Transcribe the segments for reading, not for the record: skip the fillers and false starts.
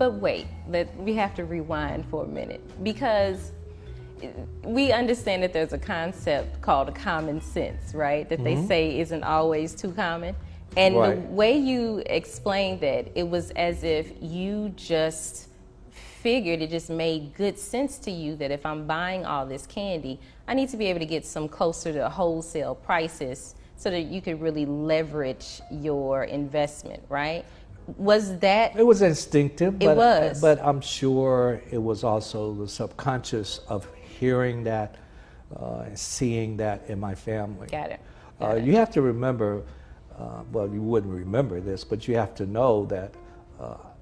But wait, we have to rewind for a minute, because we understand that there's a concept called a common sense, right? That they say isn't always too common. And the way you explained that, it was as if you just figured, it just made good sense to you that if I'm buying all this candy, I need to be able to get some closer to wholesale prices so that you could really leverage your investment, right? Was that? It was instinctive, but, it was. But I'm sure it was also the subconscious of hearing that, seeing that in my family. Got it. You have to remember, well, you wouldn't remember this, but you have to know that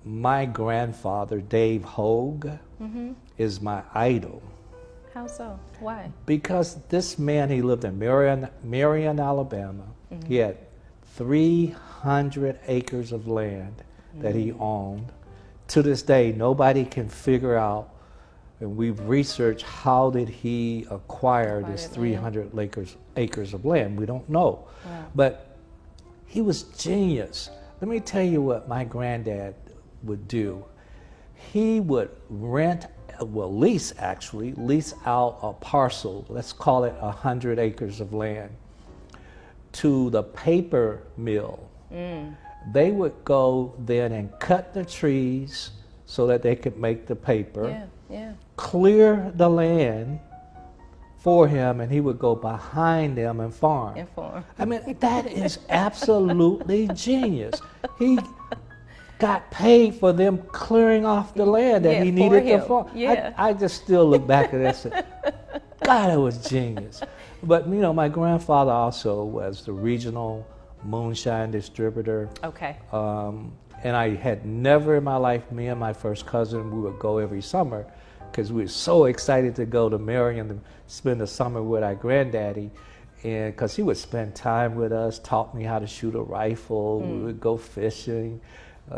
my grandfather, Dave Hogue, is my idol. How so? Why? Because this man, he lived in Marion, Alabama. He had 300 acres of land that he owned. To this day, nobody can figure out, and we've researched, how did he acquire this 300 acres of land. We don't know. Wow. But he was genius. Let me tell you what my granddad would do. He would lease out a parcel, let's call it 100 acres of land, to the paper mill. They would go then and cut the trees so that they could make the paper, clear the land for him, and he would go behind them and farm. I mean, that is absolutely genius. He got paid for them clearing off the land that he needed to farm. I just still look back at this and say, God, it was genius. But you know, my grandfather also was the regional moonshine distributor. Okay. And I had never in my life, me and my first cousin, we would go every summer because we were so excited to go to Marion to spend the summer with our granddaddy. And because he would spend time with us, taught me how to shoot a rifle, we would go fishing.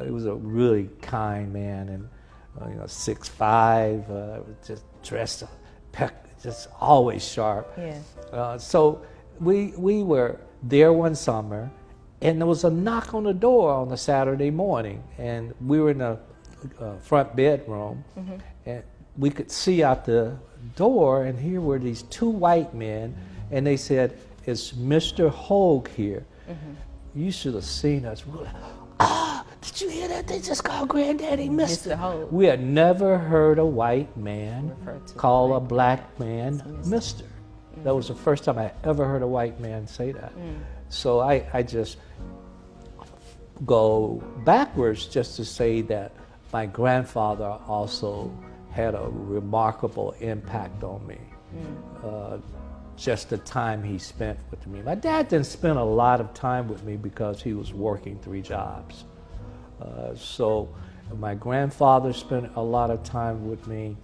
He was a really kind man, and you know, 6'5", just dressed, just always sharp. So we were there one summer, and there was a knock on the door on a Saturday morning, and we were in the front bedroom, and we could see out the door, and here were these two white men, and they said, "Is Mr. Hogue here?" You should have seen us. We were like, did you hear that? They just called Granddaddy Mr. Hogue. We had never heard a white man call a black man Mr. That was the first time I ever heard a white man say that. So I just go backwards just to say that my grandfather also had a remarkable impact on me. Just the time he spent with me. My dad didn't spend a lot of time with me because he was working 3 jobs. So my grandfather spent a lot of time with me.